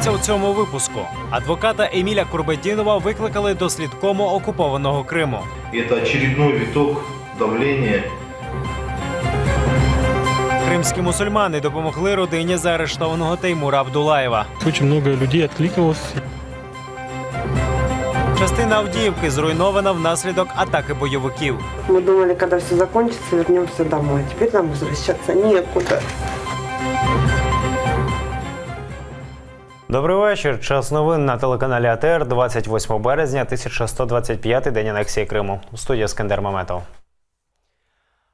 Дивіться у цьому випуску. Адвоката Еміля Курбетдінова викликали до слідкому окупованого Криму. Це очередний виток давлення. Кримські мусульмани допомогли родині заарештованого Теймура Абдулаєва. Дуже багато людей відкликалось. Частина Авдіївки зруйнована внаслідок атаки бойовиків. Ми думали, коли все закінчиться, повернемося домой. Тепер нам возвращатися нікуди. Добрий вечір. Час новин на телеканалі АТР. 28 березня, 1125-й день анексії Криму. У студії Скандер Маметов.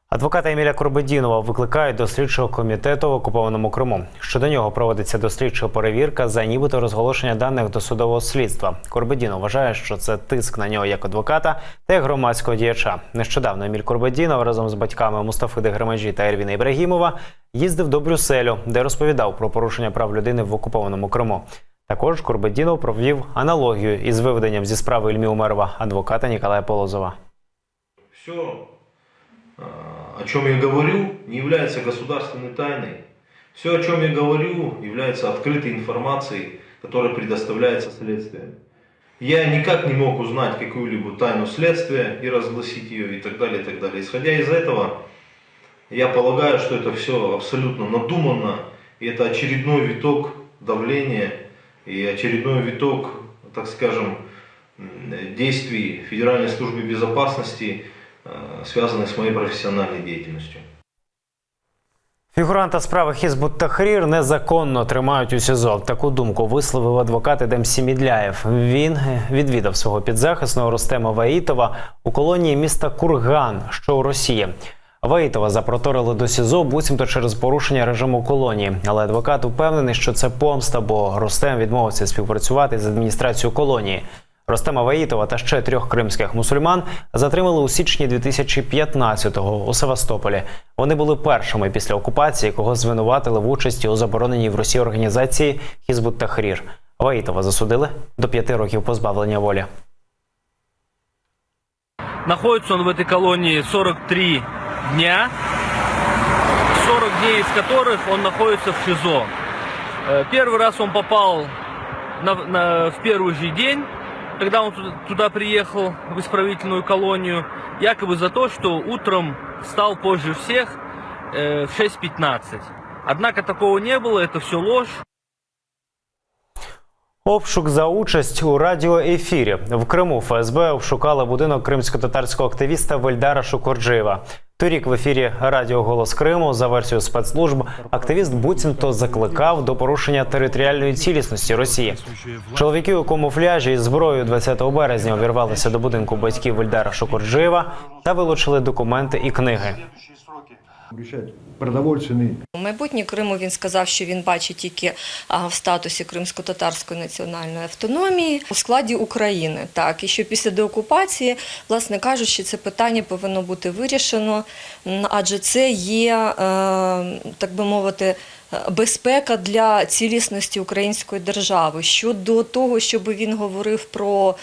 Адвоката Еміля Курбетдінова викликають до слідчого комітету в окупованому Криму. Щодо нього проводиться дослідча перевірка за нібито розголошення даних досудового слідства. Курбетдінов вважає, що це тиск на нього як адвоката та як громадського діяча. Нещодавно Еміль Курбетдінов разом з батьками Мустафи Дегремеджі та Ервіна Ібрагімова їздив до Брюсселю, де розповідав про порушення прав людини в окупованому Криму. Також Курбетдінов провів аналогію із виведенням зі справи Ільмі Умерова адвоката Ніколая Полозова. Все, о чем я говорю, не является государственной тайной. Все, о чем я говорю, является открытой информацией, которая предоставляется следствием. Я никак не мог узнать какую-либо тайну следствия и разгласить ее и так далее, и так далее. Исходя из этого, я полагаю, что это все абсолютно надуманно, и это очередной виток давления и очередной виток, так скажем, действий Федеральной службы безопасности, связанных с моей профессиональной деятельностью. Фігуранта справи Хізбут Тахрір незаконно тримають у СІЗО. Таку думку висловив адвокат Едем Сімідляєв. Він відвідав свого підзахисного Рустема Ваїтова у колонії міста Курган, що у Росії. Ваїтова запроторили до СІЗО буцімто через порушення режиму колонії. Але адвокат упевнений, що це помста, бо Рустем відмовився співпрацювати з адміністрацією колонії. Рустема Ваїтова та ще 3 кримських мусульман затримали у січні 2015-го у Севастополі. Вони були першими після окупації, кого звинуватили в участі у забороненій в Росії організації Хізбут Тахрір. Ваїтова засудили до 5 років позбавлення волі. Находится он в этой колонии 43 дня, 40 дней из которых он находится в ШИЗО. Первый раз он попал в первый же день, когда он туда приехал, в исправительную колонию, якобы за то, что утром встал позже всех в 6:15. Однако такого не было, это все ложь. Обшук за участь у радіоефірі. В Криму ФСБ обшукала будинок кримсько-татарського активіста Вельдара Шукурджиєва. Торік в ефірі радіо «Голос Криму» за версією спецслужб активіст буцімто закликав до порушення територіальної цілісності Росії. Чоловіки у камуфляжі із зброєю 20 березня увірвалися до будинку батьків Вельдара Шукурджиєва та вилучили документи і книги. У майбутнє Криму він сказав, що він бачить тільки в статусі кримсько-татарської національної автономії у складі України. Так, і що після деокупації, власне кажучи, це питання повинно бути вирішено, адже це є, так би мовити, безпека для цілісності української держави. Щодо того, щоб він говорив про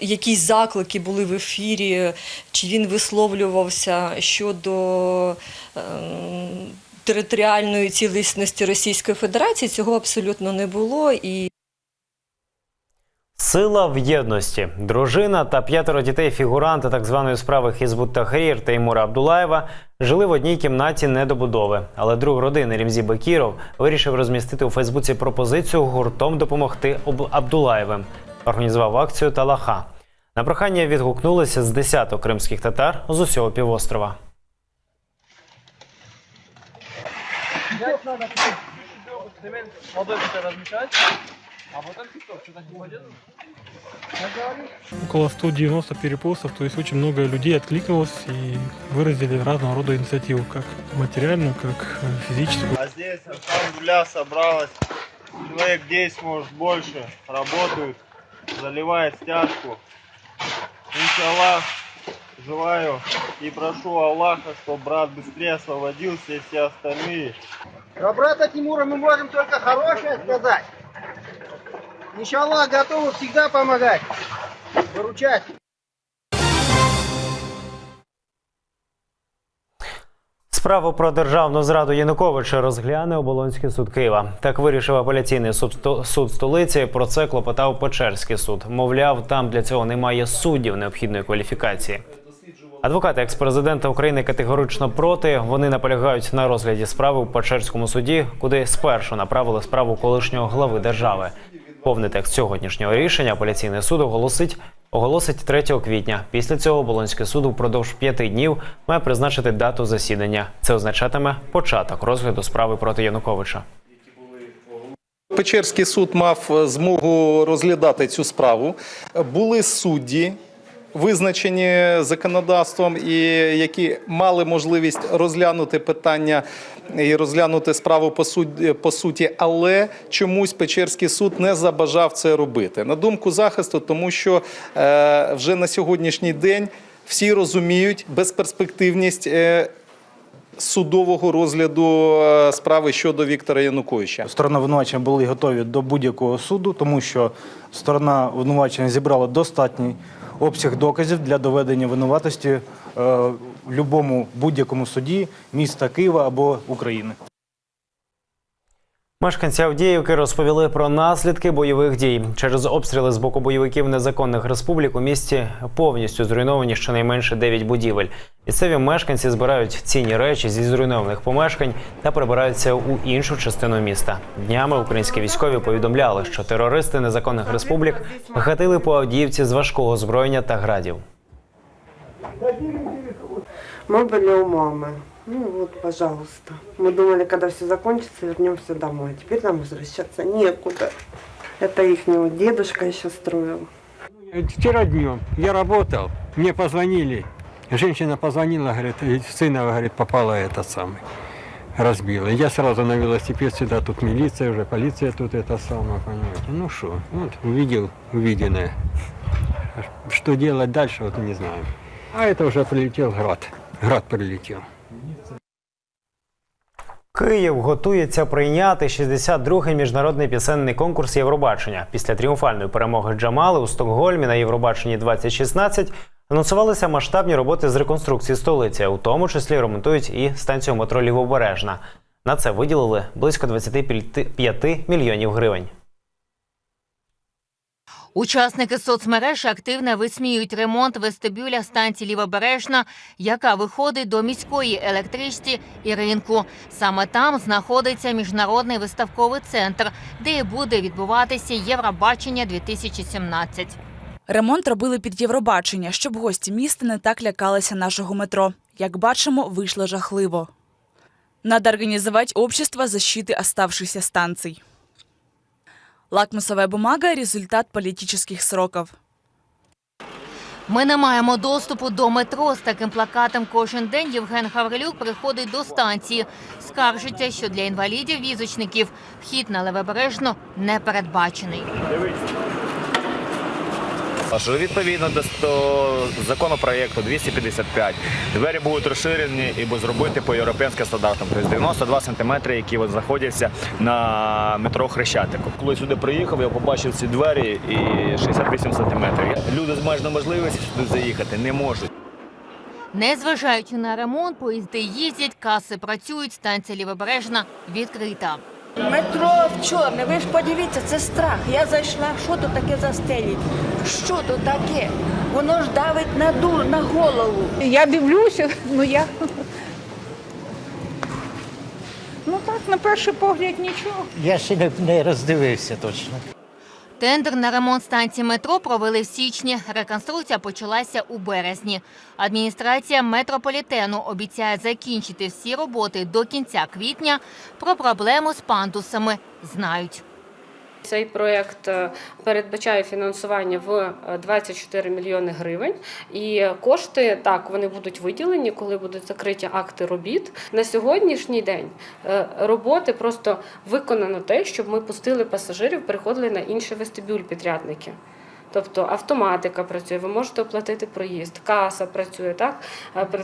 якісь заклики були в ефірі, чи він висловлювався щодо територіальної цілісності Російської Федерації, цього абсолютно не було. Сила в єдності. Дружина та 5 дітей фігуранта так званої справи Хізбут Тахрір Теймура Абдулаєва жили в одній кімнаті недобудови. Але друг родини Ремзі Бекіров вирішив розмістити у Фейсбуці пропозицію гуртом допомогти Абдулаєвим. Організував акцію «Талаха». На прохання відгукнулися з 10 кримських татар з усього півострова. Около 190 перепостов, то есть очень много людей откликнулось и выразили разного рода инициативу, как материальную, как физическую. А здесь, алхамдулillah, собралось человек 10, может больше, работают, заливает стяжку. Иншаллах, желаю и прошу Аллаха, чтобы брат быстрее освободился и все остальные. Про брата Тимура мы можем только хорошее сказать. Иншаллах, готовы всегда помогать, выручать. Справу про державну зраду Януковича розгляне Оболонський суд Києва. Так вирішив апеляційний суд столиці. Про це клопотав Печерський суд. Мовляв, там для цього немає суддів необхідної кваліфікації. Адвокати екс-президента України категорично проти. Вони наполягають на розгляді справи у Печерському суді, куди спершу направили справу колишнього глави держави. Повний текст сьогоднішнього рішення апеляційний суд оголосить 3 квітня. Після цього Оболонський суд упродовж 5 днів має призначити дату засідання. Це означатиме початок розгляду справи проти Януковича. Печерський суд мав змогу розглядати цю справу. Були судді, визначені законодавством, і які мали можливість розглянути питання і розглянути справу по суті, але чомусь Печерський суд не забажав це робити. На думку захисту, тому що вже на сьогоднішній день всі розуміють безперспективність судового розгляду справи щодо Віктора Януковича. Сторона обвинувачення були готові до будь-якого суду, тому що сторона обвинувачення зібрала достатній обсяг доказів для доведення винуватості в будь-якому суді міста Києва або України. Мешканці Авдіївки розповіли про наслідки бойових дій. Через обстріли з боку бойовиків незаконних республік у місті повністю зруйновані щонайменше 9 будівель. Місцеві мешканці збирають цінні речі зі зруйнованих помешкань та перебираються у іншу частину міста. Днями українські військові повідомляли, що терористи незаконних республік гатили по Авдіївці з важкого озброєння та градів. Мы были у мамы. Ну вот, пожалуйста. Мы думали, когда все закончится, вернемся домой. Теперь нам возвращаться некуда. Это ихнего дедушка еще строил. Вчера днем я работал, мне позвонили. Женщина позвонила, говорит, сына, говорит, попала этот самый, разбила. Я сразу на велосипед сюда, тут милиция уже, полиция тут это самое, понимаете. Ну что, вот увидел увиденное. Что делать дальше, вот не знаю. А это уже прилетел град. Град прилетел. Київ готується прийняти 62-й міжнародний пісенний конкурс Євробачення. Після тріумфальної перемоги Джамали у Стокгольмі на Євробаченні 2016 анонсувалися масштабні роботи з реконструкції столиці. У тому числі ремонтують і станцію метро Лівобережна. На це виділили близько 25 мільйонів гривень. Учасники соцмереж активно висміюють ремонт вестибюля станції Лівобережна, яка виходить до міської електрички і ринку. Саме там знаходиться міжнародний виставковий центр, де і буде відбуватися Євробачення 2017. Ремонт робили під Євробачення, щоб гості міста не так лякалися нашого метро. Як бачимо, вийшло жахливо. Надо организовать общество защиты оставшихся станций. Лакмусовая бумага – результат политических сроков. Ми не маємо доступу до метро. З таким плакатом кожен день Євген Гаврилюк приходить до станції. Скаржиться, що для інвалідів-візочників вхід на Лівобережну не передбачений. Що відповідно до законопроєкту 255 двері будуть розширені і будуть зробити по європейським стандартам. Тобто 92 сантиметри, які знаходяться на метро Хрещатику. Коли сюди приїхав, я побачив ці двері і 68 сантиметрів. Люди з обмеженою можливістю сюди заїхати не можуть. Незважаючи на ремонт, поїзди їздять, каси працюють, станція Лівобережна відкрита. Метро в чорне, ви ж подивіться, це страх. Я зайшла, що тут таке за стелі? Що тут таке? Воно ж давить на голову. Я дивлюся, Ну так, на перший погляд нічого. Я ще не роздивився точно. Тендер на ремонт станції метро провели в січні. Реконструкція почалася у березні. Адміністрація метрополітену обіцяє закінчити всі роботи до кінця квітня. Про проблему з пандусами знають. Цей проєкт передбачає фінансування в 24 мільйони гривень. І кошти, так, вони будуть виділені, коли будуть закриті акти робіт. На сьогоднішній день роботи просто виконано те, щоб ми пустили пасажирів, переходили на інший вестибюль підрядники. Тобто автоматика працює, ви можете оплатити проїзд, каса працює, так?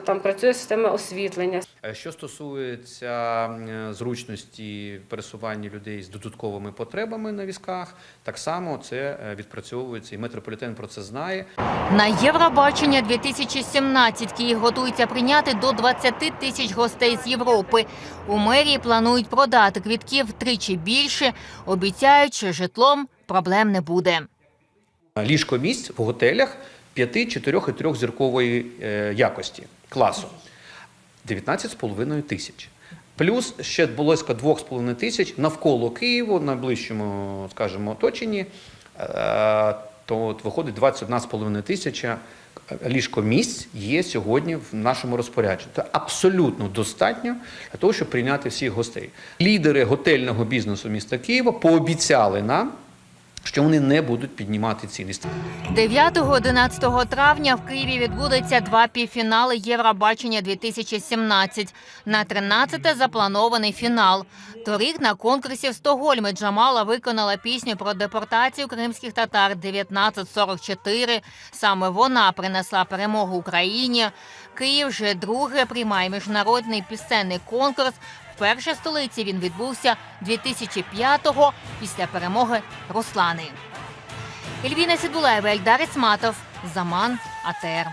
Там працює система освітлення. Що стосується зручності пересування людей з додатковими потребами на візках, так само це відпрацьовується, і метрополітен про це знає. На Євробачення 2017 Київ готується прийняти до 20 тисяч гостей з Європи. У мерії планують продати квитків втричі більше, обіцяють, що житлом проблем не буде. Ліжко-місць в готелях 5, 4 і 3-зіркової якості, класу. 19,5 тисяч. Плюс ще близько 2,5 тисяч навколо Києва, в найближчому, скажімо, оточенні, то от виходить 21,5 тисяча ліжко-місць є сьогодні в нашому розпорядженні. Це абсолютно достатньо для того, щоб прийняти всіх гостей. Лідери готельного бізнесу міста Києва пообіцяли нам, що вони не будуть піднімати ціни. 9-11 травня в Києві відбудеться 2 півфінали Євробачення 2017. На 13-те запланований фінал. Торік на конкурсі в Стокгольмі Джамала виконала пісню про депортацію кримських татар 1944. Саме вона принесла перемогу Україні. Київ вже друге приймає міжнародний пісенний конкурс. Вперше в столиці він відбувся 2005-го після перемоги Руслани. Ельвіна Сідулаєва, Ельдар Ісматов, Заман, АТР.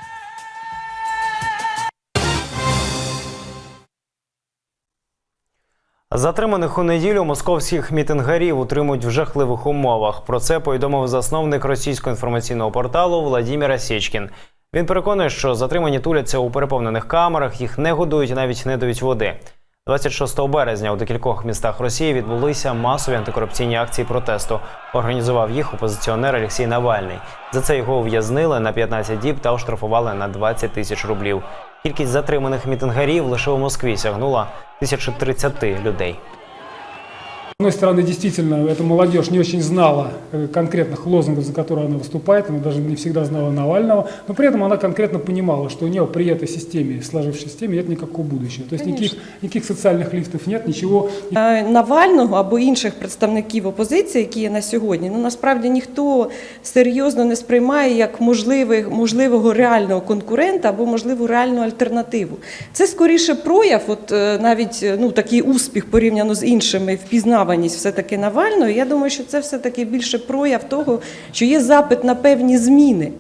Затриманих у неділю московських мітингарів утримують в жахливих умовах. Про це повідомив засновник російського інформаційного порталу Владимир Сєчкін. Він переконує, що затримані туляться у переповнених камерах, їх не годують і навіть не дають води. 26 березня у декількох містах Росії відбулися масові антикорупційні акції протесту. Організував їх опозиціонер Олексій Навальний. За це його ув'язнили на 15 діб та оштрафували на 20 тисяч рублів. Кількість затриманих мітингарів лише у Москві сягнула 1030 людей. С одной стороны, действительно, эта молодежь не очень знала конкретных лозунгов, за которые она выступает, она даже не всегда знала Навального, но при этом она конкретно понимала, что у нее при этой системе, сложившейся системе, нет никакого будущего. То есть никаких социальних ліфтів нет, нічого. Навального або інших представників опозиції, які є на сьогодні, насправді ніхто серйозно не сприймає як можливого реального конкурента або можливу реальну альтернативу. Це скоріше прояв, навіть такий успіх порівняно з іншими впізнав все-таки Навального, я думаю, що це все-таки більше прояв того, що є запит на певні зміни.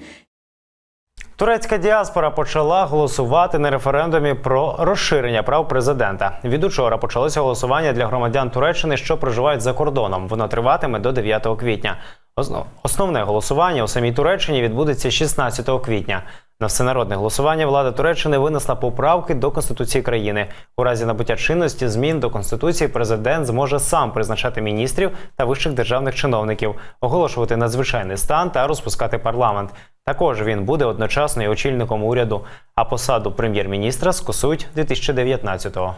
Турецька діаспора почала голосувати на референдумі про розширення прав президента. Від учора почалося голосування для громадян Туреччини, що проживають за кордоном. Воно триватиме до 9 квітня. Основне голосування у самій Туреччині відбудеться 16 квітня. На всенародне голосування влада Туреччини винесла поправки до Конституції країни. У разі набуття чинності змін до Конституції президент зможе сам призначати міністрів та вищих державних чиновників, оголошувати надзвичайний стан та розпускати парламент. Також він буде одночасно і очільником уряду, а посаду прем'єр-міністра скасують 2019-го.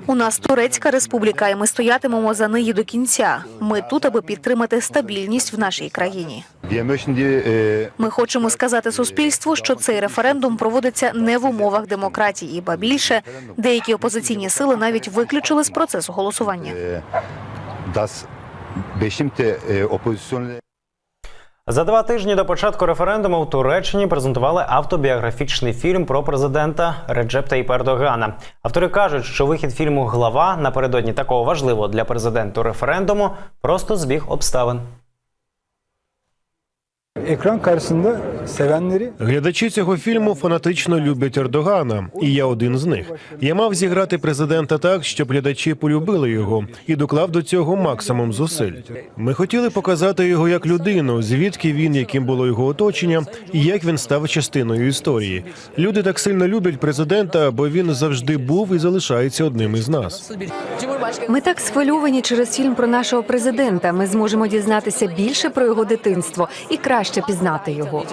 У нас Турецька республіка, і ми стоятимемо за неї до кінця. Ми тут, аби підтримати стабільність в нашій країні. Ми хочемо сказати суспільству, що цей референдум проводиться не в умовах демократії, ба більше, деякі опозиційні сили навіть виключили з процесу голосування. За 2 тижні до початку референдуму в Туреччині презентували автобіографічний фільм про президента Реджеп Таїпа Ердогана. Автори кажуть, що вихід фільму «Глава» напередодні такого важливого для президента референдуму просто збіг обставин. Екран karşısında sevenleri... Глядачі цього фільму фанатично люблять Ердогана, і я один з них. Я мав зіграти президента так, щоб глядачі полюбили його, і доклав до цього максимум зусиль. Ми хотіли показати його як людину, звідки він, яким було його оточення, і як він став частиною історії. Люди так сильно люблять президента, бо він завжди був і залишається одним із нас. Ми так схвильовані через фільм про нашого президента. Ми зможемо дізнатися більше про його дитинство і краще пізнати його.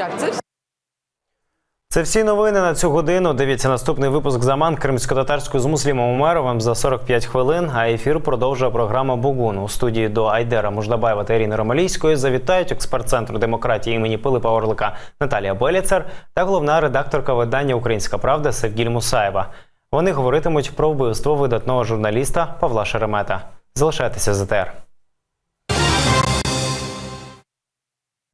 Це всі новини на цю годину. Дивіться наступний випуск «Заман» кримсько-татарською з Муслімом Умеровим за 45 хвилин, а ефір продовжує програма «Бугун». У студії до Айдера Муждабаєва та Ірини Ромалійської завітають експерт Центру демократії імені Пилипа Орлика Наталія Беліцер та головна редакторка видання «Українська правда» Севгіль Мусаєва. Вони говоритимуть про вбивство видатного журналіста Павла Шеремета. Залишайтеся з АТР.